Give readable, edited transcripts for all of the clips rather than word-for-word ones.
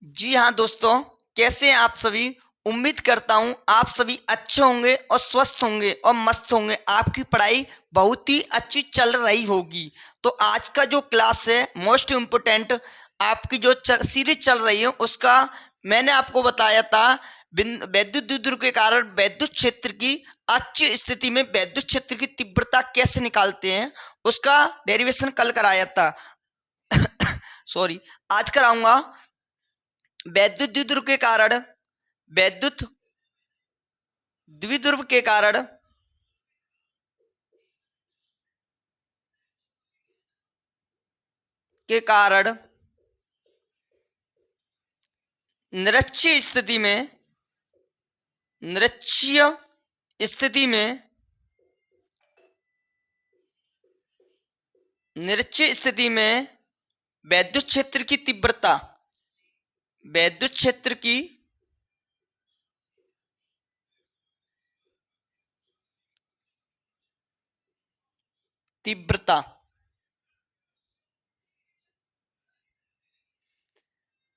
जी हाँ दोस्तों, कैसे हैं आप सभी। उम्मीद करता हूँ आप सभी अच्छे होंगे और स्वस्थ होंगे और मस्त होंगे। आपकी पढ़ाई बहुत ही अच्छी चल रही होगी। तो आज का जो क्लास है मोस्ट इम्पोर्टेंट, आपकी जो सीरीज चल रही है उसका मैंने आपको बताया था वैद्युत द्विध्रुव के कारण वैद्युत क्षेत्र की अच्छी स्थिति में वैद्युत क्षेत्र की तीव्रता कैसे निकालते हैं, उसका डेरिवेशन कल कराया था। सॉरी, आज कराऊंगा। वैद्युत द्विध्रुव के कारण वैद्युत द्विध्रुव के कारण के कारण निरक्षीय स्थिति में निरक्षीय स्थिति में निरक्षीय स्थिति में वैद्युत क्षेत्र की तीव्रता वैद्युत क्षेत्र की तीव्रता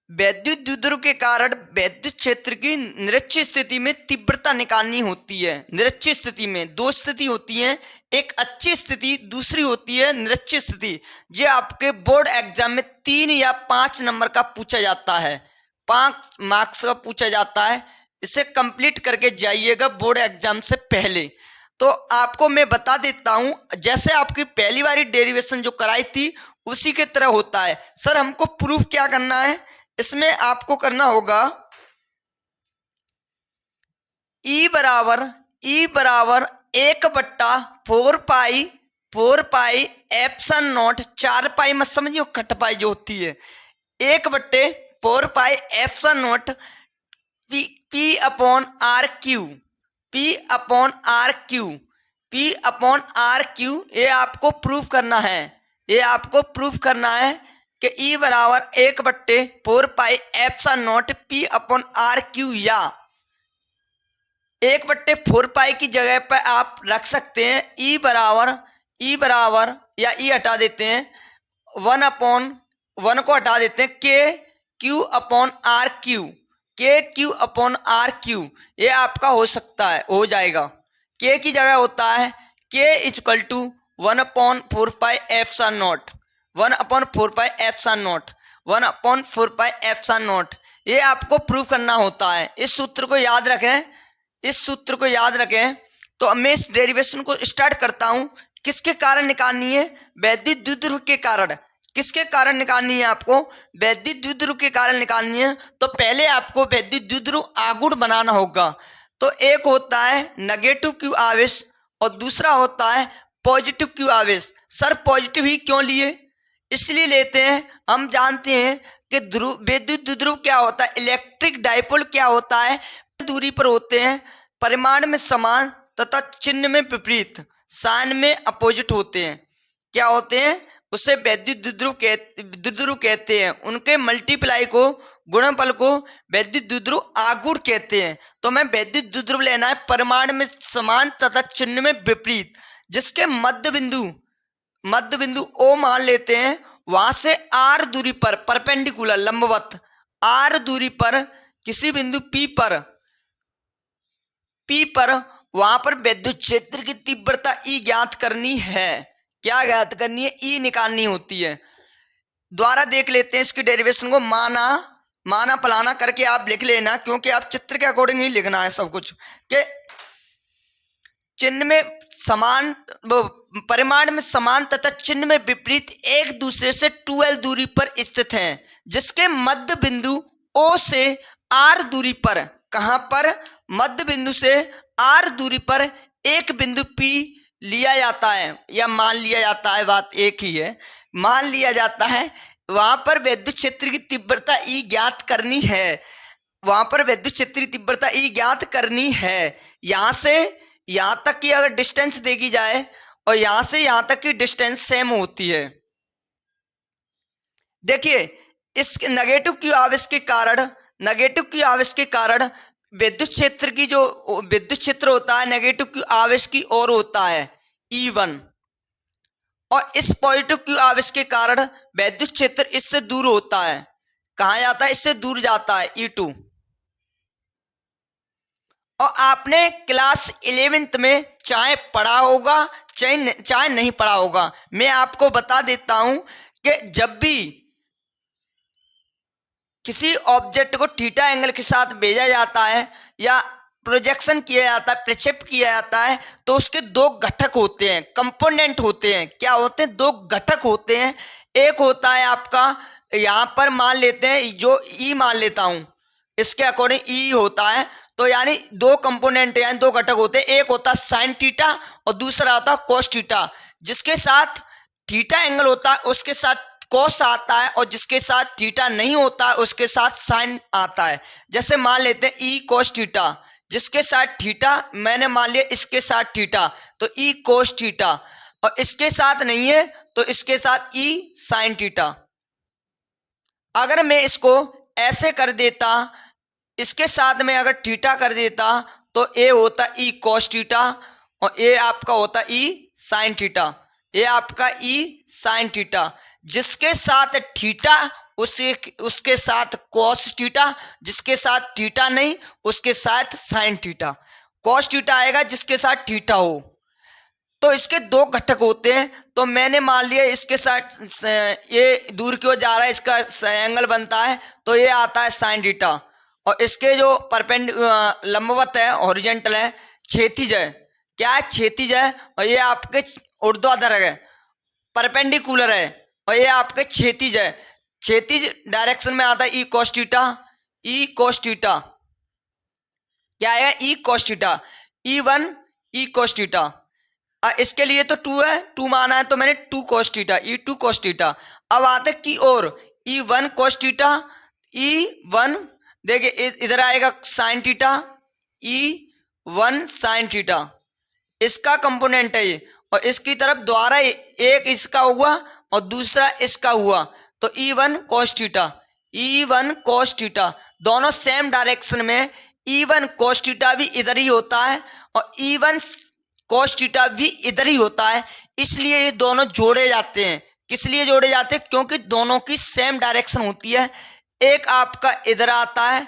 वैद्युत द्विध्रुव के कारण वैद्युत क्षेत्र की निरक्षीय स्थिति में तीव्रता निकालनी होती है। निरक्षीय स्थिति में दो स्थिति होती है, एक अच्छी स्थिति, दूसरी होती है निरक्षीय स्थिति। ये आपके बोर्ड एग्जाम में 3 या 5 नंबर का पूछा जाता है, 5 मार्क्स का पूछा जाता है। इसे कंप्लीट करके जाइएगा बोर्ड एग्जाम से पहले। तो आपको मैं बता देता हूं, जैसे आपकी पहली बारी डेरिवेशन जो कराई थी उसी के तरह होता है। सर हमको प्रूफ क्या करना है, इसमें आपको करना होगा ई बराबर 1/4 पाई एप्सन नॉट 4 पाई मत समझियो, खट पाई जो होती है 1/4 pi epsilon naught P upon R Q ये आपको प्रूफ करना है। कि ई बराबर 1/4 pi epsilon naught P upon R Q, या 1/4 पाई की जगह पर आप रख सकते हैं ई बराबर या ई हटा देते हैं 1/1 को हटा देते हैं के क्यू अपॉन आर क्यू ये आपका हो सकता है, हो जाएगा। के की जगह होता है के equal to 1/4 pi epsilon naught 1/4 pi epsilon naught ये आपको प्रूव करना होता है। इस सूत्र को याद रखें। तो मैं इस डेरिवेशन को स्टार्ट करता हूं। किसके कारण निकालनी है? वैद्युत द्विध्रुव के कारण। किसके कारण निकालनी है आपको? वैद्युत द्विध्रुव के कारण निकालनी है। तो पहले आपको वैद्युत द्विध्रुव आगुण बनाना होगा। तो एक होता है नेगेटिव क्यू आवेश और दूसरा होता है पॉजिटिव क्यू आवेश। सर पॉजिटिव ही क्यों लिए? इसलिए लेते हैं, हम जानते हैं कि वैद्युत द्विध्रुव क्या होता है, इलेक्ट्रिक डाइपोल क्या होता है, दूरी पर होते हैं, परिमाण में समान तथा चिन्ह में विपरीत, साइन में अपोजिट होते हैं। क्या होते हैं? उसे वैद्युत द्विध्रुव कहते हैं। उनके मल्टीप्लाई को, गुणनफल को वैद्युत द्विध्रुव आगुण कहते हैं। तो मैं वैद्युत द्विध्रुव लेना है परिमाण में समान तथा चिन्ह में विपरीत, जिसके मध्य बिंदु ओ मान लेते हैं। वहां से आर दूरी पर परपेंडिकुलर लंबवत आर दूरी पर किसी बिंदु पी पर वहां पर विद्युत क्षेत्र की तीव्रता ई ज्ञात करनी है। क्या ज्ञात करनी है? ई निकालनी होती है। द्वारा देख लेते हैं इसकी डेरिवेशन को। माना फलाना करके आप लिख लेना, क्योंकि आप चित्र के अकॉर्डिंग ही लिखना है सब कुछ। के चिन्ह में समान, परिमाण में समान तथा चिन्ह में विपरीत एक दूसरे से 2l दूरी पर स्थित हैं, जिसके मध्य बिंदु O से R दूरी पर, कहां पर? मध्य बिंदु से R दूरी पर एक बिंदु P लिया जाता है, या मान लिया जाता है, बात एक ही है, मान लिया जाता है। वहां पर विद्युत क्षेत्र की तीव्रता E ज्ञात करनी है। यहां से यहां तक की अगर डिस्टेंस देखी जाए और यहां से यहां तक की डिस्टेंस सेम होती है। देखिए, इस नेगेटिव क्यू आवेश के कारण विद्युत क्षेत्र होता है नेगेटिव क्यू आवेश की ओर होता है E1, और इस पॉजिटिव क्यू आवेश के कारण विद्युत क्षेत्र इससे दूर होता है। कहाँ जाता है, इससे दूर जाता है E2। और आपने क्लास 11th में चाहे पढ़ा होगा चाहे नहीं पढ़ा होगा, मैं आपको बता देता हूं कि जब भी किसी ऑब्जेक्ट को थीटा एंगल के साथ भेजा जाता है या प्रोजेक्शन किया जाता है, प्रक्षेप किया जाता है, तो उसके दो घटक होते हैं, कंपोनेंट होते हैं। क्या होते हैं? दो घटक होते हैं। एक होता है आपका, यहां पर मान लेते हैं, जो ई मान लेता हूं, इसके अकॉर्डिंग ई होता है। तो यानी दो कंपोनेंट यानी दो घटक होते हैं, एक होता है साइन थीटा और दूसरा होता है कोस थीटा। जिसके साथ थीटा एंगल होता है उसके साथ कोस आता है, और जिसके साथ थीटा नहीं होता है उसके साथ साइन आता है। जैसे मान लेते हैं ई कोस थीटा, जिसके साथ थीटा, मैंने मान लिया इसके साथ थीटा, तो ई कोस थीटा, और इसके साथ नहीं है तो इसके साथ ई साइन थीटा। अगर मैं इसको ऐसे कर देता, इसके साथ में अगर थीटा कर देता, तो ए होता ई कोस थीटा और ए आपका होता ई साइन थीटा। ये आपका ई साइन थीटा। जिसके साथ थीटा उसके साथ कोस थीटा, जिसके साथ थीटा नहीं उसके साथ साइन थीटा। कोस थीटा आएगा जिसके साथ थीटा हो। तो इसके दो घटक होते हैं। तो मैंने मान लिया इसके साथ ये दूर की ओर जा रहा है, इसका एंगल बनता है, तो ये आता है साइन थीटा। और इसके जो लंबवत है, हॉरिजॉन्टल है, क्षैतिज है, क्या है? क्षैतिज है। और ये आपके ऊर्ध्वाधर है, परपेंडिकुलर है, और ये आपके क्षैतिज है। क्षैतिज डायरेक्शन में आता है ई कोस थीटा। ई कोस थीटा क्या है? ई कोस थीटा। E1 ई कोस थीटा। इसके लिए तो 2 है, 2 माना है, तो मैंने 2 कोस थीटा, E2 कोस थीटा। अब आते की और E1 कोस थीटा। E1 देखिए इधर आएगा sine theta, E1 sine theta, इसका कंपोनेंट है ये। और इसकी तरफ द्वारा एक इसका हुआ और दूसरा इसका हुआ, तो E1 cos theta. E1 cos theta दोनों सेम डायरेक्शन में। E1 कोस थीटा भी इधर ही होता है और E1 कोस थीटा भी इधर ही होता है। इसलिए ये दोनों जोड़े जाते हैं। किस लिए जोड़े जाते हैं? क्योंकि दोनों की सेम डायरेक्शन होती है। एक आपका इधर आता है,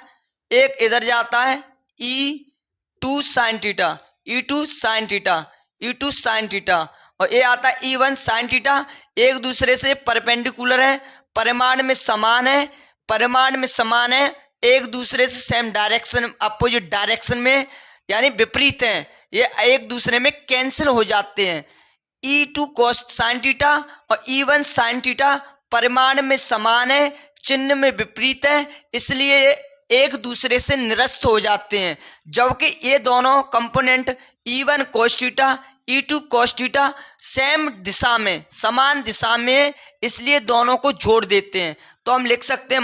एक इधर जाता है, E2 sine theta, E2 sine theta, E2 sine theta, और ये आता है E1 साइन थीटा। एक दूसरे से परपेंडिकुलर है, परिमाण में समान है, परिमाण में समान है, एक दूसरे से सेम डायरेक्शन, अपोजिट डायरेक्शन में यानी विपरीत हैं। ये एक दूसरे में कैंसिल हो जाते हैं। E2 कोस साइन थीटा और E1 साइन थीटा परिमाण में समान है, चिन्ह में विपरीत है, इसलिए एक दूसरे से निरस्त हो जाते हैं। जबकि ये दोनों component E1 cos theta, E2 cos theta same दिशा में, समान दिशा में, इसलिए दोनों को जोड़ देते हैं। तो हम लिख सकते हैं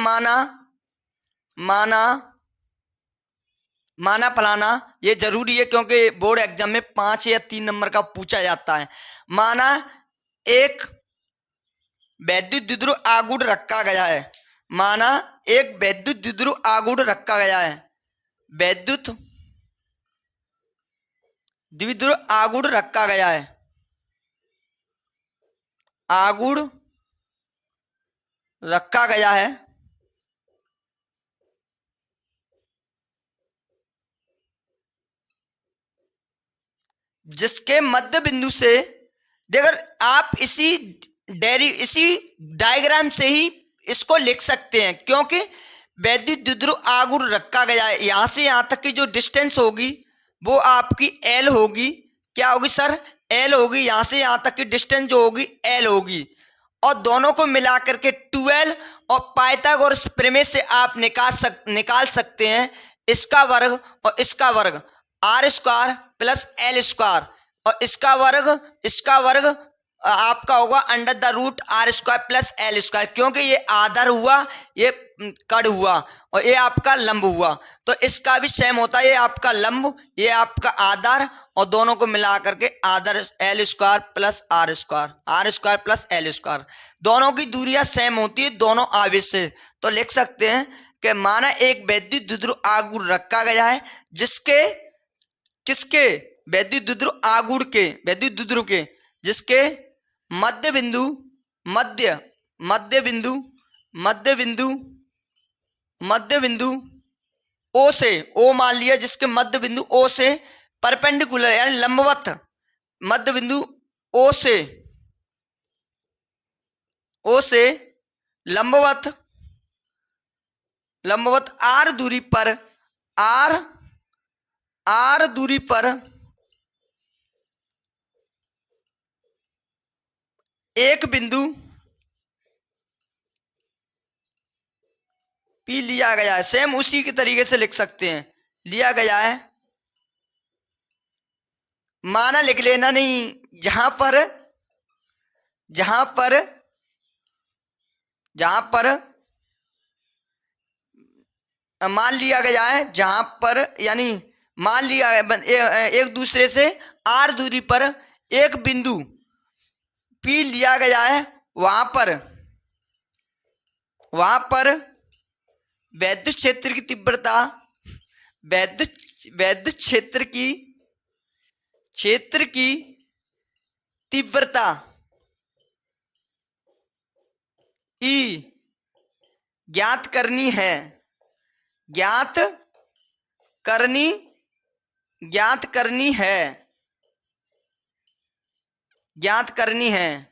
माना फलाना। ये जरूरी है क्योंकि बोर्ड एग्जाम में 5 या 3 नंबर का पूछा जाता है। माना एक वैद्युत द्विध्रुव आगुड़ रखा गया है। माना एक वैद्युत द्विध्रुव आगुड़ रखा गया है। वैद्युत द्विध्रुव आगुड़ रखा गया है। आगुड़ रखा गया है जिसके मध्य बिंदु से, देखो आप इसी डायग्राम से ही इसको लिख सकते हैं, क्योंकि वैद्युत द्विध्रुव आगुड़ रखा गया है। यहां से यहां तक की जो डिस्टेंस होगी वो आपकी L होगी। क्या होगी सर? L होगी। यहां से यहां तक की डिस्टेंस जो होगी L होगी, और दोनों को मिला करके 12, और पाइथागोरस प्रमेय से आप निकाल सकते हैं इसका वर्ग और इसका वर्ग, R² प्लस L², और इसका वर्ग आपका होगा √R² प्लस L², क्योंकि ये आधार हुआ, ये कड़ हुआ, और ये आपका लंब हुआ, तो इसका भी सेम होता है। ये आपका लंब, ये आपका आधार, और दोनों को मिला करके आधार L² plus R² plus L², दोनों की दूरियां सेम होती है, दोनों आवेश से। तो लिख सकते हैं कि माना एक वैद्युत द्विध्रुव आगुड़ रखा गया है जिसके किसके वैद्युत द्विध्रुव के जिसके मध्य बिंदु मध्य बिंदु ओ से, ओ मान लिया जिसके मध्य बिंदु ओ से परपेंडिकुलर यानी लंबवत, मध्य बिंदु ओ से लंबवत आर दूरी पर, आर दूरी पर एक बिंदु P लिया गया है। सेम उसी के तरीके से लिख सकते हैं, लिया गया है, माना लिख लेना नहीं, जहां पर मान लिया गया है, जहां पर यानी मान लिया एक दूसरे से आर दूरी पर एक बिंदु P लिया गया है, वहां पर वैद्युत क्षेत्र की तीव्रता, वैद्युत क्षेत्र की तीव्रता E ज्ञात करनी है, ज्ञात करनी है।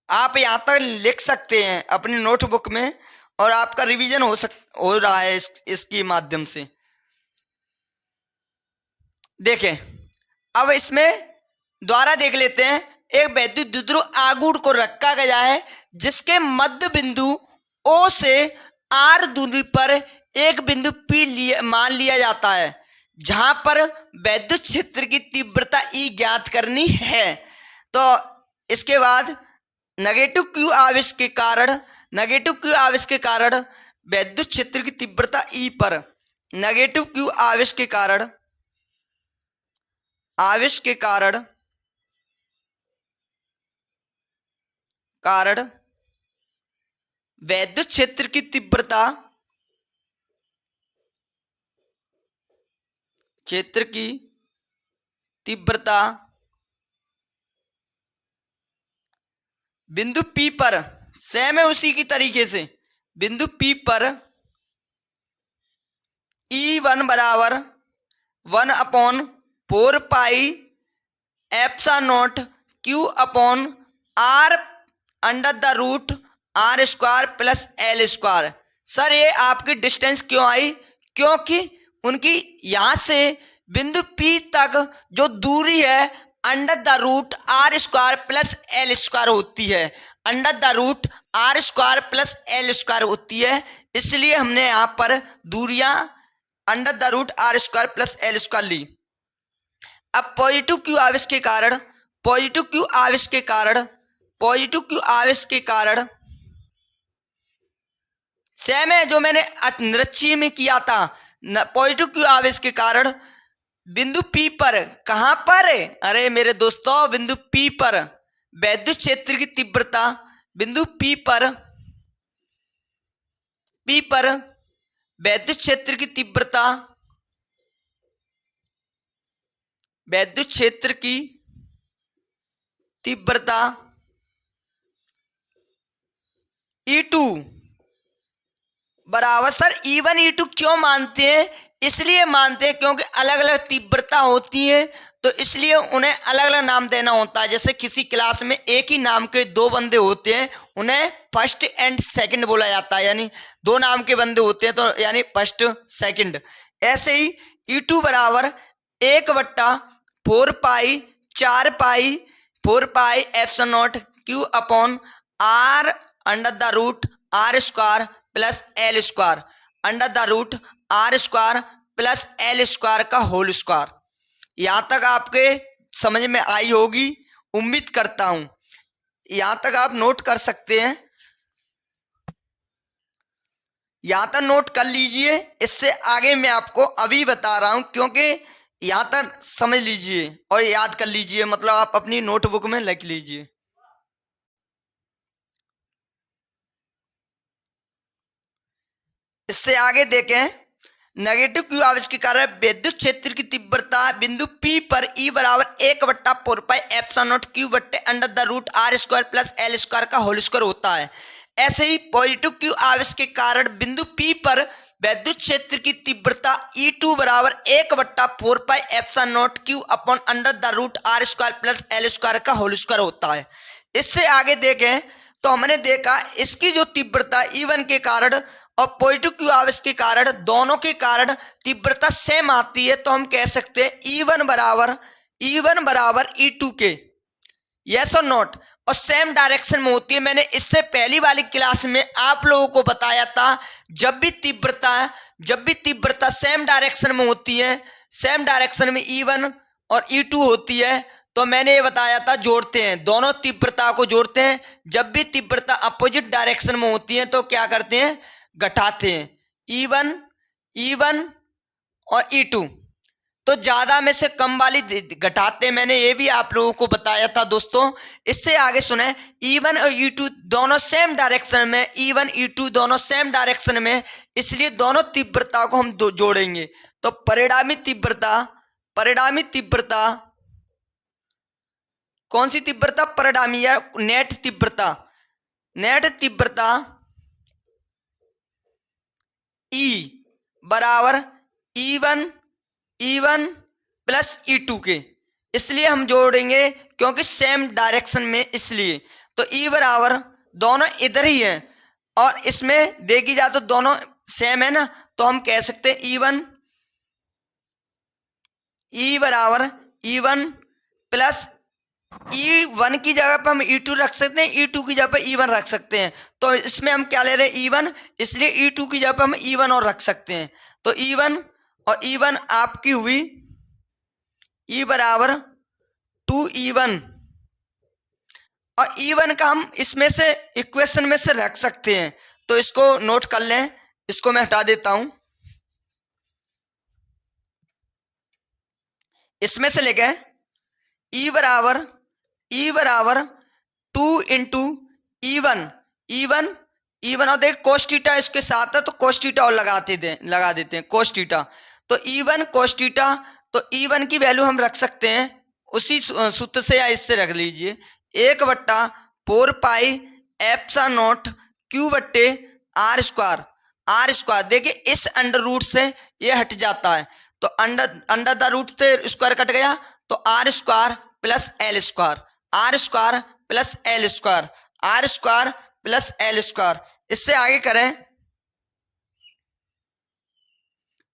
आप यहां तक लिख सकते हैं अपनी नोटबुक में, और आपका रिवीजन हो रहा है इसके माध्यम से। देखें, अब इसमें द्वारा देख लेते हैं। एक वैद्युत द्विध्रुव आघूर्ण को रखा गया है जिसके मध्य बिंदु O से R दूरी पर एक बिंदु P मान लिया जाता है, जहां पर वैद्युत क्षेत्र की तीव्रता E ज्ञात करनी है। तो इसके बाद नेगेटिव Q आवेश के कारण वैद्युत क्षेत्र की तीव्रता E पर, नेगेटिव Q आवेश के कारण वैद्युत क्षेत्र की तीव्रता बिंदु P पर, सेम है उसी की तरीके से, बिंदु P पर E1 बराबर 1/4 pi epsilon naught Q upon R under the root R square plus L square. Sir ये आपकी डिस्टेंस क्यों आई? क्योंकि उनकी यहां से बिंदु P तक जो दूरी है under the root R square plus L square होती है, under the root R square plus L square होती है। इसलिए हमने यहां पर दूरियां under the root R square plus L square ली। अब पॉजिटिव Q आवेश के कारण सेम है जो मैंने निरक्षीय में किया था। पॉजिटिव Q आवेश के कारण बिंदु P पर, कहां पर? अरे मेरे दोस्तों, बिंदु P पर वैद्युत क्षेत्र की तीव्रता, बिंदु P पर वैद्युत क्षेत्र की तीव्रता E2 बराबर, सर E1 E2 क्यों मानते हैं? इसलिए मानते हैं क्योंकि अलग अलग तीव्रता होती है, तो इसलिए उन्हें अलग अलग नाम देना होता है। जैसे किसी क्लास में एक ही नाम के दो बंदे होते हैं, उन्हें फर्स्ट एंड सेकंड बोला जाता है, यानी दो नाम के बंदे होते हैं तो यानी फर्स्ट सेकंड। ऐसे ही E2 बराबर 1/4 pi epsilon naught Q upon R under the root R square plus L square, under the root R square plus L square का होल स्क्वायर। यहां तक आपके समझ में आई होगी, उम्मीद करता हूं। यहां तक आप नोट कर सकते हैं, यहां तक नोट कर लीजिए। इससे आगे मैं आपको अभी बता रहा हूं, क्योंकि यहां तक समझ लीजिए और याद कर लीजिए, मतलब आप अपनी नोटबुक में लिख लीजिए। इससे आगे देखें, नेगेटिव Q आवेश के कारण विद्युत क्षेत्र की तीव्रता बिंदु P पर E बराबर 1/4 पाई एप्सिलॉन नॉट Q बट्टे under the root R square plus L square का होल स्क्वायर होता है। ऐसे ही पॉजिटिव क्यू आवेश के कारण बिंदु P पर वैद्युत क्षेत्र की तीव्रता E2 बराबर 1/4πε0 Q upon under the root R square plus L square का होल स्क्वायर होता है। इससे आगे देखें तो हमने देखा इसकी जो तीव्रता E1 के कारण और पॉजिटिव क्यू आवेश के कारण दोनों के कारण तीव्रता सेम आती है, तो हम कह सकते हैं E1 बराबर E2 के, यस और नॉट, और सेम डायरेक्शन में होती है। मैंने इससे पहली वाली क्लास में आप लोगों को बताया था जब भी तीव्रता सेम डायरेक्शन में होती है, सेम डायरेक्शन में E1 और E2 होती है, तो मैंने ये बताया था जोड़ते हैं, दोनों तीव्रता को जोड़ते हैं। जब भी तीव्रता अपोजिट डायरेक्शन में होती है तो क्या करते हैं, घटाते हैं, E1 और E2, तो ज्यादा में से कम वाली घटाते हैं। मैंने ये भी आप लोगों को बताया था दोस्तों। इससे आगे सुने, E1 और E2 दोनों सेम डायरेक्शन में, E1 E2 दोनों सेम डायरेक्शन में, इसलिए दोनों तीव्रता को हम जोड़ेंगे। तो परिणामी तीव्रता कौन सी तीव्रता, परिणामी या नेट तीव्रता E बराबर E1 प्लस E2 के, इसलिए हम जोड़ेंगे क्योंकि सेम डायरेक्शन में, इसलिए तो E बराबर, दोनों इधर ही है और इसमें देखी जाए तो दोनों सेम है ना, तो हम कह सकते हैं E बराबर E1 प्लस E1 की जगह पर हम E2 रख सकते हैं, E2 की जगह पर E1 रख सकते हैं। तो इसमें हम क्या ले रहे हैं, E1, इसलिए E2 की जगह पर हम E1 और रख सकते हैं। तो E1 और E1 आपकी हुई E बराबर 2E1, और E1 का हम इसमें से इक्वेशन में से रख सकते हैं, तो इसको नोट कर लें, इसको मैं हटा देता हूं। इसमें से लेके E बराबर 2 इंटू E1 और देख कोस थीटा इसके साथ है, तो कोस थीटा और लगा देते हैं कोस थीटा। तो E1 कोस थीटा, तो E1 की वैल्यू हम रख सकते हैं उसी सूत्र से, या इससे रख लीजिए 1/4πε0 Q बट्टे R स्क्वायर। देखिए इस अंडर रूट से ये हट जाता है, तो अंडर द रूट से स्क्वायर कट गया, तो R square plus L square, R square plus L square, R square plus L square. इससे आगे करें,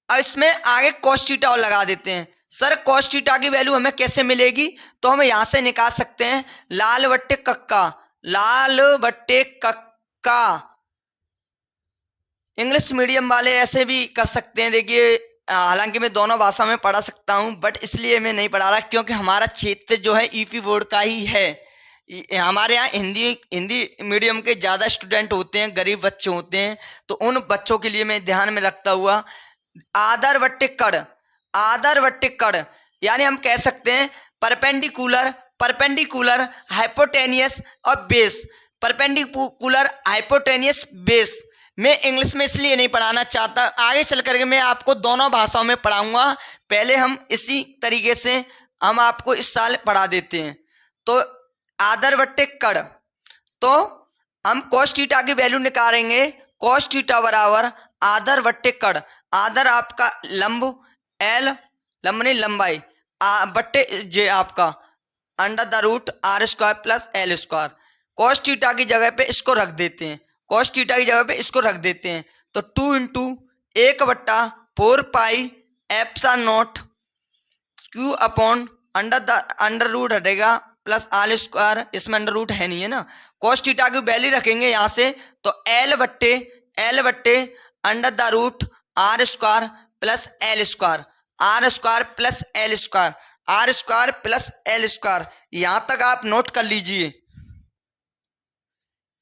अब इसमें आगे cos थीटा और लगा देते हैं। सर cos थीटा की वैल्यू हमें कैसे मिलेगी, तो हम यहां से निकाल सकते हैं लाल बट्टे कक्का। इंग्लिश मीडियम वाले ऐसे भी कर सकते हैं। देखिए हालांकि मैं दोनों भाषा में पढ़ा सकता हूं, बट इसलिए मैं नहीं पढ़ा रहा क्योंकि हमारा क्षेत्र जो है यूपी बोर्ड का ही है। हमारे यहाँ हिंदी मीडियम के ज़्यादा स्टूडेंट होते हैं, गरीब बच्चे होते हैं, तो उन बच्चों के लिए मैं ध्यान में रखता हुआ आदर बट्टे कड़, यानी हम कह सकते हैं परपेंडिकुलर हाइपोटेनियस और बेस। परपेंडिकुलर हाइपोटेनियस बेस मैं इंग्लिश में इसलिए नहीं पढ़ाना चाहता, आगे चल करके मैं आपको दोनों भाषाओं में पढ़ाऊंगा। पहले हम इसी तरीके से हम आपको इस साल पढ़ा देते हैं। तो आदर बट्टे कड़, तो हम cos थीटा की वैल्यू निकालेंगे, cos थीटा बराबर आदर बट्टे कड़। आदर आपका लंबाई बट्टे जे आपका under the root R square plus L square. cos theta की जगह पे इसको रख देते हैं, तो 2 into 1/4πε0 Q upon under root हटेगा प्लस R स्क्वायर, इसमें अंडर रूट है नहीं है ना। cos थीटा की वैल्यू रखेंगे यहाँ से, तो L बट्टे under the root R square plus L square, R square plus L square, R square plus L square. यहां तक आप नोट कर लीजिए।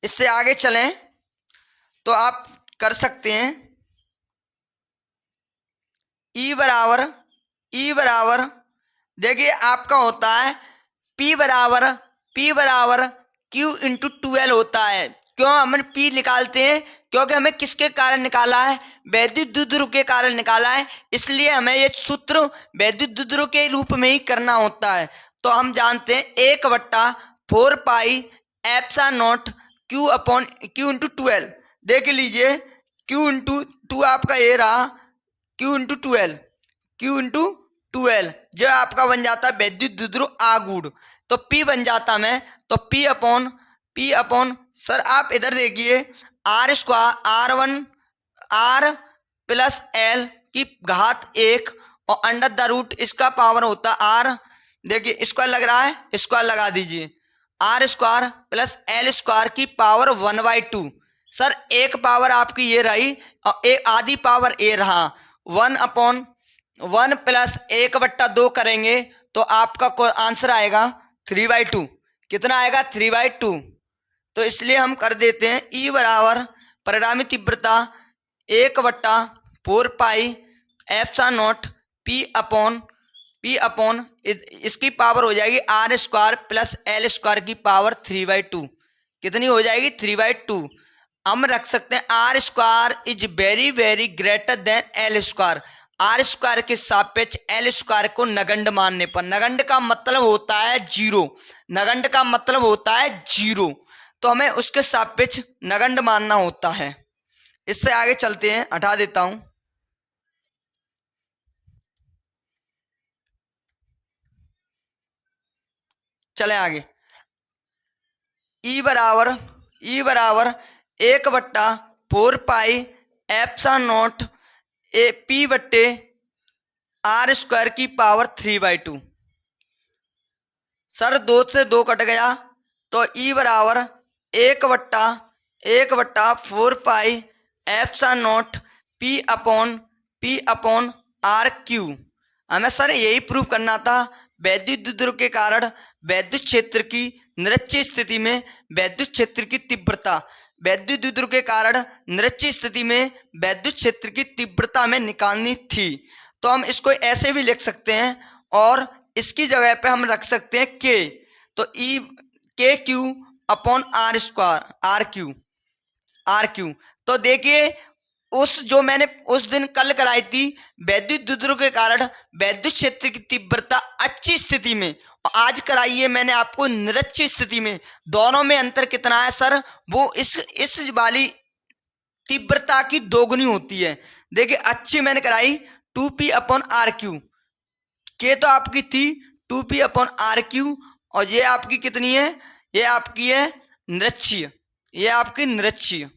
इससे आगे चलें तो आप कर सकते हैं E बराबर देखिए आपका होता है P बराबर Q इंटू 2L होता है। क्यों हम P निकालते हैं, क्योंकि हमें किसके कारण निकाला है, वैद्युत द्विध्रुव के कारण निकाला है, इसलिए हमें ये सूत्र वैद्युत द्विध्रुव के रूप में ही करना होता है। तो हम जानते हैं 1/4πε0 क्यू अपॉन क्यू इंटू 12, देख लीजिए क्यू इंटू 2 आपका ये रहा, क्यू इंटू 12, क्यू इंटू 12 जो आपका बन जाता है वैद्युत द्विध्रुव आगुड़। तो P बन जाता मैं, तो P अपॉन सर आप इधर देखिए R square R1 R plus L की घात 1 और अंडर द रूट इसका पावर होता R, देखिए स्क्वायर लग रहा है, स्क्वायर लगा दीजिए, R square plus L square की पावर 1/2। सर एक पावर आपकी ये रही और एक आधी पावर ए रहा, 1/1 प्लस 1/2 करेंगे तो आपका आंसर आएगा 3/2। कितना आएगा? 3/2। तो इसलिए हम कर देते हैं E बराबर परिणामी तीव्रता 1/4 pi epsilon naught P upon इसकी पावर हो जाएगी R square plus L square की पावर 3/2। कितनी हो जाएगी? 3/2। हम रख सकते हैं R square is very very greater than L square. R square के सापेक्ष L स्क्वायर को नगण्य मानने पर, नगण्य का मतलब होता है जीरो, नगण्य का मतलब होता है जीरो, तो हमें उसके सापेक्ष नगण्य मानना होता है। इससे आगे चलते हैं, हटा देता हूं। चले आगे। E बराबर 1/4 पाई एप्सिलॉन नॉट P बट्टे आर स्क्वायर की पावर 3/2। सर 2 से 2 कट गया, तो E बराबर 1/4 pi epsilon naught P upon R Q. हमें सर यही प्रूव करना था, वैद्युत द्विध्रुव के कारण वैद्युत क्षेत्र की निरक्षीय स्थिति में वैद्युत क्षेत्र की तीव्रता, वैद्युत द्विध्रुव के कारण निरक्षीय स्थिति में वैद्युत क्षेत्र की तीव्रता में निकालनी थी। तो हम इसको ऐसे भी लिख सकते हैं और इसकी जगह पे हम रख सकते हैं K, तो E K Q upon R square R Q. तो देखिए उस जो मैंने उस दिन कल कराई थी वैद्युत द्विध्रुव के कारण वैद्युत क्षेत्र की तीव्रता अच्छी स्थिति में, और आज कराई है मैंने आपको निरक्षीय स्थिति में, दोनों में अंतर कितना है सर? वो इस वाली तीव्रता की दोगुनी होती है। देखिए अच्छी मैंने कराई 2p अपॉन आर क्यू, के तो आपकी थी 2p अपॉन आर क्यू, और ये आपकी कितनी है? ये आपकी है निरक्षीय, ये आपकी निरक्षीय।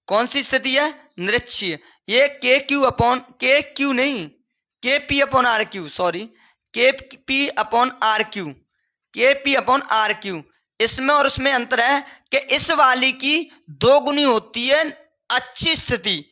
कौन सी स्थिति है? निरक्षीय। ये के क्यू नहीं, K P upon R Q, sorry, K P upon R Q. इसमें और उसमें अंतर है कि इस वाली की दो गुनी होती है अच्छी स्थिति,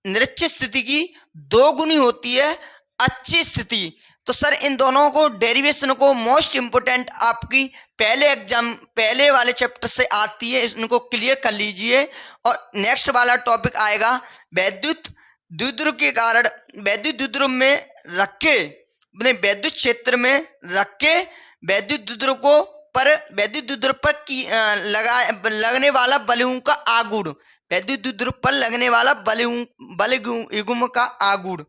निरक्षीय स्थिति की दो गुनी होती है अच्छी स्थिति। तो सर इन दोनों को डेरिवेशन को मोस्ट इंपोर्टेंट आपकी पहले वाले चैप्टर से आती है, इनको क्लियर कर लीजिए। और नेक्स्ट वाला टॉपिक आएगा वैद्युत द्विध्रुव के कारण वैद्युत द्विध्रुव में रखे वैद्युत क्षेत्र में रखे वैद्युत द्विध्रुव पर लगने वाला बलयुग्म का आगुड़, वैद्युत द्विध्रुव पर लगने वाला बलयुग्म का आगुड़।